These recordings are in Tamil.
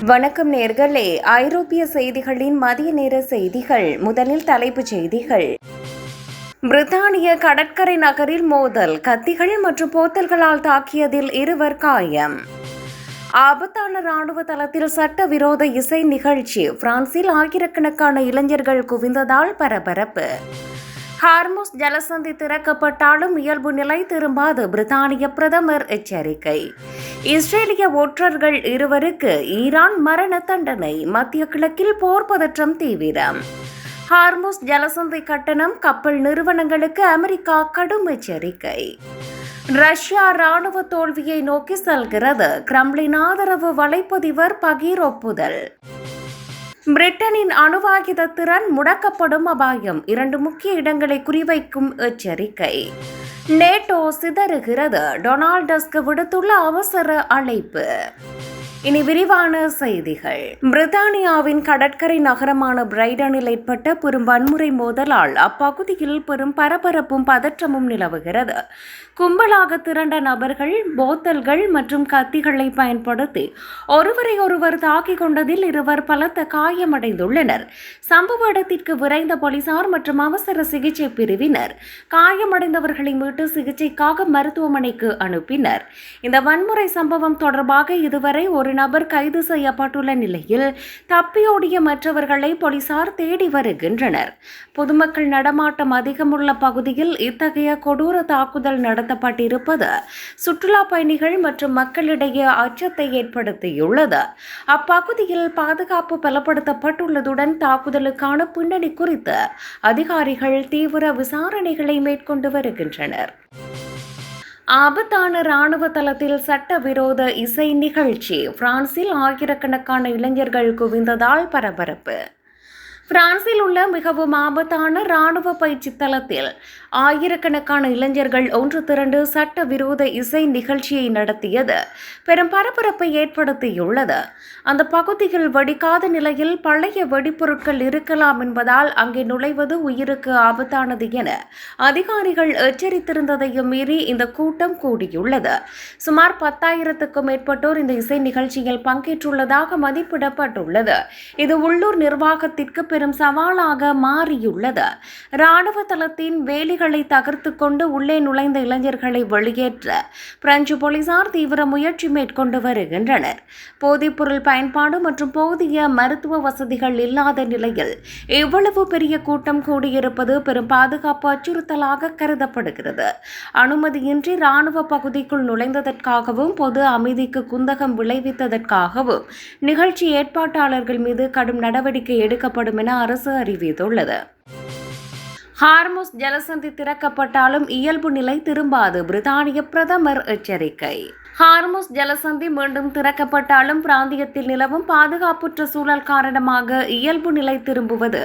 வணக்கம் நேர்களே, ஐரோப்பிய செய்திகளின் மதிய நேர செய்திகள். முதலில் தலைப்புச் செய்திகள். பிரித்தானிய கடற்கரை நகரில் மோதல், கத்திகள் மற்றும் போத்தல்களால் தாக்கியதில் 2 காயம். ஆபத்தான ராணுவ தளத்தில் சட்டவிரோத இசை நிகழ்ச்சி, பிரான்சில் ஆயிரக்கணக்கான இளைஞர்கள் குவிந்ததால் பரபரப்பு. ஹார்முஸ் ஜலசந்தி திறக்கப்பட்டாலும் இயல்பு நிலை திரும்பாது, பிரித்தானிய பிரதமர் எச்சரிக்கை. இஸ்ரேலிய ஒற்றர்கள் 2 ஈரான் மரண தண்டனை, மத்திய கிழக்கில் போர் பதற்றம் தீவிரம். ஹார்முஸ் ஜலசந்தி கட்டணம், கப்பல் நிறுவனங்களுக்கு அமெரிக்கா கடும் எச்சரிக்கை. ரஷ்யா ராணுவ தோல்வியை நோக்கி செல்கிறது, கிரெம்ளின் ஆதரவு வலைப்பதிவர் பகீர் ஒப்புதல். பிரிட்டனின் அணுவாயுத திறன் முடக்கப்படும் அபாயம், 2 முக்கிய இடங்களை குறிவைக்கும் எச்சரிக்கை. நேட்டோ சிதறுகிறது, டொனால்ட் டஸ்க் விடுத்துள்ள அவசர அழைப்பு. இனி விரிவான செய்திகள். பிரித்தானியாவின் கடற்கரை நகரமான பிரைடனில் ஏற்பட்ட பெரும் வன்முறை மோதலால் அப்பகுதியில் பெரும் பரபரப்பும் பதற்றமும் நிலவுகிறது. கும்பலாக திரண்ட நபர்கள் போத்தல்கள் மற்றும் கத்திகளை பயன்படுத்தி ஒருவரை ஒருவர் தாக்கிக் கொண்டதில் 2 பலத்த காயமடைந்துள்ளனர். சம்பவ இடத்திற்கு விரைந்த போலீசார் மற்றும் அவசர சிகிச்சை பிரிவினர் காயமடைந்தவர்களை மீட்டு சிகிச்சைக்காக மருத்துவமனைக்கு அனுப்பினர். இந்த வன்முறை சம்பவம் தொடர்பாக இதுவரை ஒரு நபர் கைது செய்யப்பட்டுள்ள நிலையில் தப்பியோடிய மற்றவர்களை போலீசார் தேடி வருகின்றனர். பொதுமக்கள் நடமாட்டம் அதிகமுள்ள பகுதியில் இத்தகைய கொடூர தாக்குதல் நடத்தப்பட்டிருப்பது சுற்றுலா பயணிகள் மற்றும் மக்களிடையே அச்சத்தை ஏற்படுத்தியுள்ளது. அப்பகுதியில் பாதுகாப்பு பலப்படுத்தப்பட்டுள்ளதுடன் தாக்குதலுக்கான பின்னணி குறித்து அதிகாரிகள் தீவிர விசாரணைகளை மேற்கொண்டு வருகின்றனர். ஆபத்தான ராணுவ தளத்தில் சட்டவிரோத இசை நிகழ்ச்சி, பிரான்சில் ஆயிரக்கணக்கான இளைஞர்கள் குவிந்ததால் பரபரப்பு. பிரான்சில் உள்ள மிகவும் ஆபத்தான ராணுவ பயிற்சி தளத்தில் ஆயிரக்கணக்கான இளைஞர்கள் ஒன்று திரண்டு சட்டவிரோத இசை நிகழ்ச்சியை நடத்தியது பெரும் பரபரப்பை ஏற்படுத்தியுள்ளது. அந்த பகுதியில் வெடிக்காத நிலையில் பழைய வெடிப்பொருட்கள் இருக்கலாம் என்பதால் அங்கே நுழைவது உயிருக்கு ஆபத்தானது என அதிகாரிகள் எச்சரித்திருந்ததையும் மீறி இந்த கூட்டம் கூடியுள்ளது. சுமார் 10,000க்கும் மேற்பட்டோர் இந்த இசை நிகழ்ச்சியில் பங்கேற்றுள்ளதாக மதிப்பிடப்பட்டுள்ளது. இது உள்ளூர் நிர்வாகத்திற்கு பெரும் சவாலாக மாறியுள்ளது. ராணுவ தளத்தின் வேலிகளை தகர்த்து கொண்டு உள்ளே நுழைந்த இளைஞர்களை வெளியேற்ற பிரெஞ்சு போலீசார் தீவிர முயற்சி மேற்கொண்டு வருகின்றனர். போதைப்பொருள் பயன்பாடு மற்றும் போதிய மருத்துவ வசதிகள் இல்லாத நிலையில் இவ்வளவு பெரிய கூட்டம் கூடியிருப்பது பெரும் பாதுகாப்பு அச்சுறுத்தலாக கருதப்படுகிறது. அனுமதியின்றி ராணுவ பகுதிக்குள் நுழைந்ததற்காகவும் பொது அமைதிக்கு குந்தகம் விளைவித்ததற்காகவும் நிகழ்ச்சி ஏற்பாட்டாளர்கள் மீது கடும் நடவடிக்கை எடுக்கப்படும் என அரசு அறிவித்துள்ளது. ஹார்முஸ் ஜலசந்தி திறக்கப்பட்டாலும் இயல்பு நிலை திரும்பாது, பிரித்தானிய பிரதமர் எச்சரிக்கை. ஹார்முஸ் ஜலசந்தி மீண்டும் திறக்கப்பட்டாலும் பிராந்தியத்தில் நிலவும் பாதுகாப்பற்ற சூழல் காரணமாக இயல்பு நிலை திரும்புவது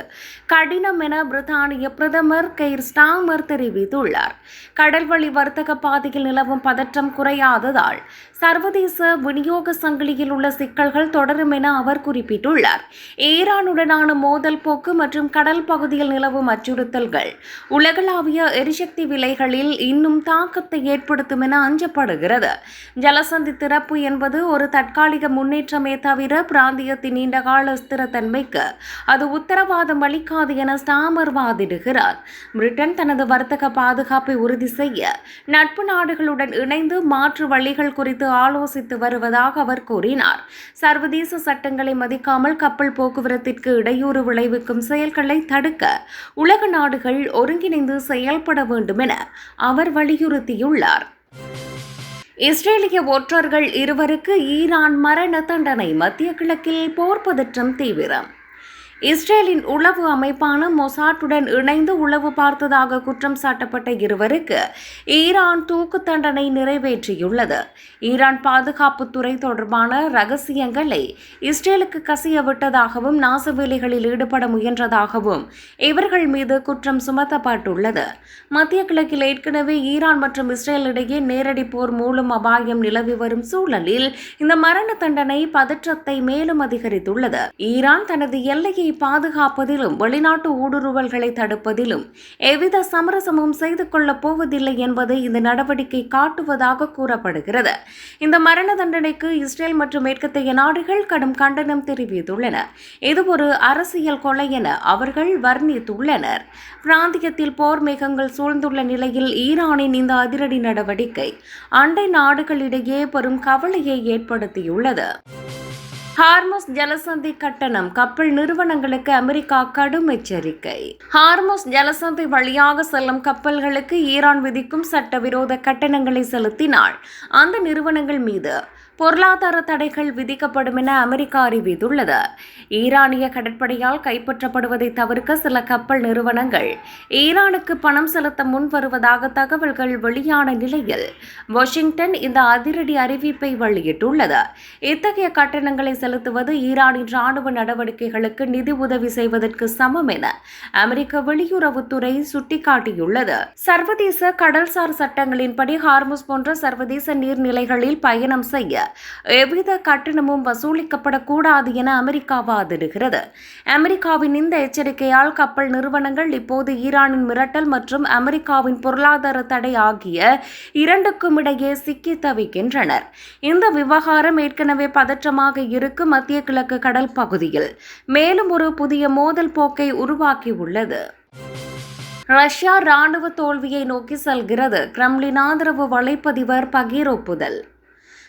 கடினம் என பிரித்தானிய பிரதமர் கெய்ர் ஸ்டாமர் தெரிவித்துள்ளார். கடல்வழி வர்த்தக பாதையில் நிலவும் பதற்றம் குறையாததால் சர்வதேச விநியோக சங்கிலியில் உள்ள சிக்கல்கள் தொடரும் என அவர் குறிப்பிட்டுள்ளார். ஈரானுடனான மோதல் போக்கு மற்றும் கடல் பகுதியில் நிலவும் அச்சுறுத்தல்கள் உலகளாவிய எரிசக்தி விலைகளில் இன்னும் தாக்கத்தை ஏற்படுத்தும் என அஞ்சப்படுகிறது. ஜலசந்தி திறப்பு என்பது ஒரு தற்காலிக முன்னேற்றமே தவிர பிராந்தியத்தின் நீண்டகால ஸ்திரத்தன்மைக்கு அது உத்தரவாதம் அளிக்காது என ஸ்டாமர் வாதிடுகிறார். பிரிட்டன் தனது வர்த்தக பாதுகாப்பை உறுதி செய்ய நட்பு நாடுகளுடன் இணைந்து மாற்று வழிகள் குறித்து ஆலோசித்து வருவதாக அவர் கூறினார். சர்வதேச சட்டங்களை மதிக்காமல் கப்பல் போக்குவரத்திற்கு இடையூறு விளைவிக்கும் செயல்களை தடுக்க உலக நாடுகள் ஒருங்கிணைந்து செயல்பட வேண்டும் என அவர் வலியுறுத்தியுள்ளார். இஸ்ரேலிய ஒற்றர்கள் 2 ஈரான் மரண தண்டனை, மத்திய கிழக்கில் போர் பதற்றம் தீவிரம். இஸ்ரேலின் உளவு அமைப்பான மொசாட்டுடன் இணைந்து உளவு பார்த்ததாக குற்றம் சாட்டப்பட்ட 2 ஈரான் தூக்கு தண்டனை நிறைவேற்றியுள்ளது. ஈரான் பாதுகாப்புத்துறை தொடர்பான ரகசியங்களை இஸ்ரேலுக்கு கசிய விட்டதாகவும் நாசவேலைகளில் ஈடுபட முயன்றதாகவும் இவர்கள் மீது குற்றம் சுமத்தப்பட்டுள்ளது. மத்திய கிழக்கில் ஏற்கனவே ஈரான் மற்றும் இஸ்ரேல் இடையே நேரடி போர் மூலம் அபாயம் நிலவி வரும் சூழலில் இந்த மரண தண்டனை பதற்றத்தை மேலும் அதிகரித்துள்ளது. ஈரான் தனது எல்லையை பாதுகாப்பதிலும் வெளிநாட்டு ஊடுருவல்களை தடுப்பதிலும் எவ்வித சமரசமும் செய்து கொள்ளப் போவதில்லை என்பதை இந்த நடவடிக்கை காட்டுவதாக கூறப்படுகிறது. இந்த மரண தண்டனைக்கு இஸ்ரேல் மற்றும் மேற்கத்திய நாடுகள் கடும் கண்டனம் தெரிவித்துள்ளன. இது ஒரு அரசியல் கொலை என அவர்கள் வர்ணித்துள்ளனர். பிராந்தியத்தில் போர் மேகங்கள் சூழ்ந்துள்ள நிலையில் ஈரானின் இந்த அதிரடி நடவடிக்கை அண்டை நாடுகளிடையே பெரும் கவலையை ஏற்படுத்தியுள்ளது. ஹார்முஸ் ஜலசந்தி கட்டணம் கப்பல் நிறுவனங்களுக்கு அமெரிக்கா கடும் எச்சரிக்கை. ஹார்முஸ் ஜலசந்தி வழியாக செல்லும் கப்பல்களுக்கு ஈரான் விதிக்கும் சட்டவிரோத கட்டணங்களை செலுத்தினால் அந்த நிறுவனங்கள் மீது பொருளாதார தடைகள் விதிக்கப்படும் என அமெரிக்கா அறிவித்துள்ளது. ஈரானிய கடற்படையால் கைப்பற்றப்படுவதை தவிர்க்க சில கப்பல் நிறுவனங்கள் ஈரானுக்கு பணம் செலுத்த முன் வருவதாக தகவல்கள் வெளியான நிலையில் வாஷிங்டன் இந்த அதிரடி அறிவிப்பை வெளியிட்டுள்ளது. இத்தகைய கட்டணங்களை செலுத்துவது ஈரானின் ராணுவ நடவடிக்கைகளுக்கு நிதி உதவி செய்வதற்கு சமம் என அமெரிக்க வெளியுறவுத்துறை சுட்டிக்காட்டியுள்ளது. சர்வதேச கடல்சார் சட்டங்களின்படி ஹார்முஸ் போன்ற சர்வதேச நீர்நிலைகளில் பயணம் செய்ய எவ்வித கட்டணமும் வசூலிக்கப்படக்கூடாது என அமெரிக்கா வாதிடுகிறது. அமெரிக்காவின் இந்த எச்சரிக்கையால் கப்பல் நிறுவனங்கள் இப்போது ஈரானின் மிரட்டல் மற்றும் அமெரிக்காவின் பொருளாதார தடை ஆகிய இரண்டுக்கும் இடையே சிக்கி தவிக்கின்றனர். இந்த விவகாரம் ஏற்கனவே பதற்றமாக இருக்கும் மத்திய கிழக்கு கடல் பகுதியில் மேலும் ஒரு புதிய மோதல் போக்கை உருவாக்கியுள்ளது. ரஷ்யா ராணுவ தோல்வியை நோக்கி செல்கிறது. கிரெம்ளின் ஆதரவு வலைப்பதிவர் பகீர் ஒப்புதல்.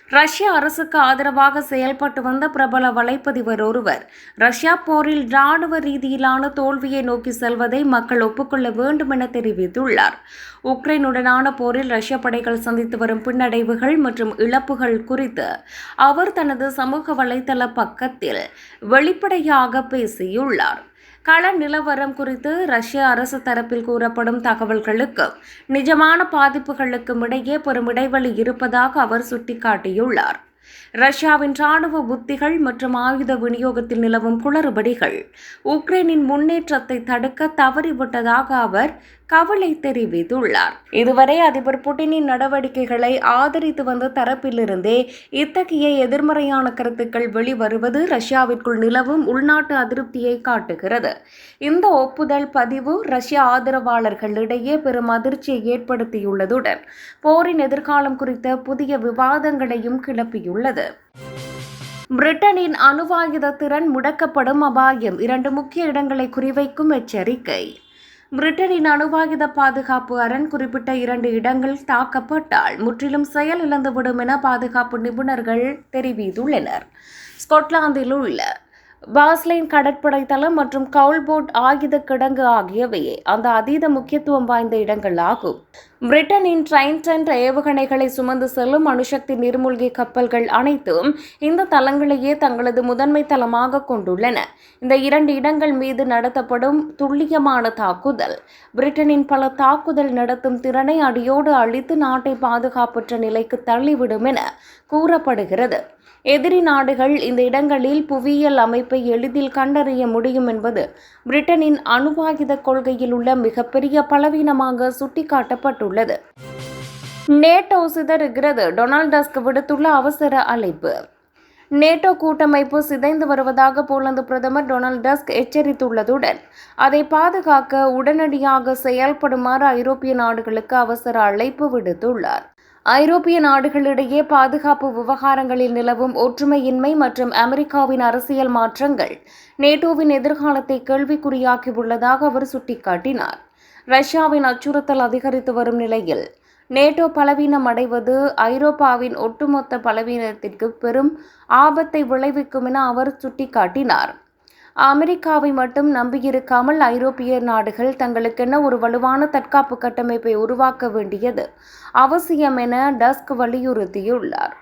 ரஷ்ய அரசுக்கு ஆதரவாக செயல்பட்டு வந்த பிரபல வலைப்பதிவர் ஒருவர் ரஷ்யா போரில் ராணுவ ரீதியிலான தோல்வியை நோக்கி செல்வதை மக்கள் ஒப்புக்கொள்ள வேண்டும் என தெரிவித்துள்ளார். உக்ரைனுடனான போரில் ரஷ்ய படைகள் சந்தித்து வரும் பின்னடைவுகள் மற்றும் இழப்புகள் குறித்து அவர் தனது சமூக வலைதள பக்கத்தில் வெளிப்படையாக பேசியுள்ளார். கள நிலவரம் குறித்து ரஷ்ய அரசு தரப்பில் கூறப்படும் தகவல்களுக்கும் நிஜமான பாதிப்புகளுக்கும் இடையே பெரும் இடைவெளி இருப்பதாக அவர் சுட்டிக்காட்டியுள்ளார். ரஷ்யாவின் ராணுவ உத்திகள் மற்றும் ஆயுத விநியோகத்தில் நிலவும் குளறுபடிகள் உக்ரைனின் முன்னேற்றத்தை தடுக்க தவறிவிட்டதாக அவர் கவலை தெரிவித்துள்ளார். இதுவரை அதிபர் புட்டினின் நடவடிக்கைகளை ஆதரித்து வந்த தரப்பிலிருந்தே இத்தகைய எதிர்மறையான கருத்துக்கள் வெளிவருவது ரஷ்யாவிற்குள் நிலவும் உள்நாட்டு அதிருப்தியை காட்டுகிறது. இந்த ஒப்புதல் பதிவு ரஷ்ய ஆதரவாளர்களிடையே பெரும் அதிர்ச்சியை ஏற்படுத்தியுள்ளதுடன் போரின் எதிர்காலம் குறித்த புதிய விவாதங்களையும் கிளப்பியுள்ளது. பிரிட்டனின் அணுவாயுத திறன் முடக்கப்படும் அபாயம். 2 முக்கிய இடங்களை குறிவைக்கும் எச்சரிக்கை. பிரிட்டனின் அணுவாயுத பாதுகாப்பு அரண் குறிப்பிட்ட 2 இடங்கள் தாக்கப்பட்டால் முற்றிலும் செயலிழந்துவிடும் என பாதுகாப்பு நிபுணர்கள் தெரிவித்துள்ளனர். ஸ்கொட்லாந்தில் உள்ள பாஸ்லைன் கடற்படை தளம் மற்றும் கவுல்போர்ட் ஆயுத கிடங்கு ஆகியவையே அந்த அதீத முக்கியத்துவம் வாய்ந்த இடங்கள் ஆகும். பிரிட்டனின் ட்ரைடன்ட் ஏவுகணைகளை சுமந்து செல்லும் அணுசக்தி நீர்மூழ்கி கப்பல்கள் அனைத்தும் இந்த தளங்களையே தங்களது முதன்மை தளமாக கொண்டுள்ளன. இந்த 2 இடங்கள் மீது நடத்தப்படும் துல்லியமான தாக்குதல் பிரிட்டனின் பல தாக்குதல் நடத்தும் திறனை அடியோடு அழித்து நாட்டை பாதுகாப்பற்ற நிலைக்கு தள்ளிவிடும் என கூறப்படுகிறது. எதிரி நாடுகள் இந்த இடங்களில் புவியியல் அமைப்பை எளிதில் கண்டறிய முடியும் என்பது பிரிட்டனின் அணுவாயுத கொள்கையில் உள்ள மிகப்பெரிய பலவீனமாக சுட்டிக்காட்டப்பட்டுள்ளது. நேட்டோ சிதறுகிறது. டொனால்ட் டஸ்க் விடுத்துள்ள அவசர அழைப்பு. நேட்டோ கூட்டமைப்பு சிதைந்து வருவதாக போலந்து பிரதமர் டொனால்ட் டஸ்க் எச்சரித்துள்ளதுடன் அதை பாதுகாக்க உடனடியாக செயல்படுமாறு ஐரோப்பிய நாடுகளுக்கு அவசர அழைப்பு விடுத்துள்ளார். ஐரோப்பிய நாடுகளிடையே பாதுகாப்பு விவகாரங்களில் நிலவும் ஒற்றுமையின்மை மற்றும் அமெரிக்காவின் அரசியல் மாற்றங்கள் நேட்டோவின் எதிர்காலத்தை கேள்விக்குறியாக்கியுள்ளதாக அவர் சுட்டிக்காட்டினார். ரஷ்யாவின் அச்சுறுத்தல் அதிகரித்து வரும் நிலையில் நேட்டோ பலவீனம் அடைவது ஐரோப்பாவின் ஒட்டுமொத்த பலவீனத்திற்கு பெரும் ஆபத்தை விளைவிக்கும் என அவர் சுட்டிக்காட்டினார். அமெரிக்காவை மட்டும் நம்பியிருக்காமல் ஐரோப்பிய நாடுகள் தங்களுக்கென ஒரு வலுவான தற்காப்பு கட்டமைப்பை உருவாக்க வேண்டியது அவசியம் என டஸ்க் வலியுறுத்தியுள்ளார்.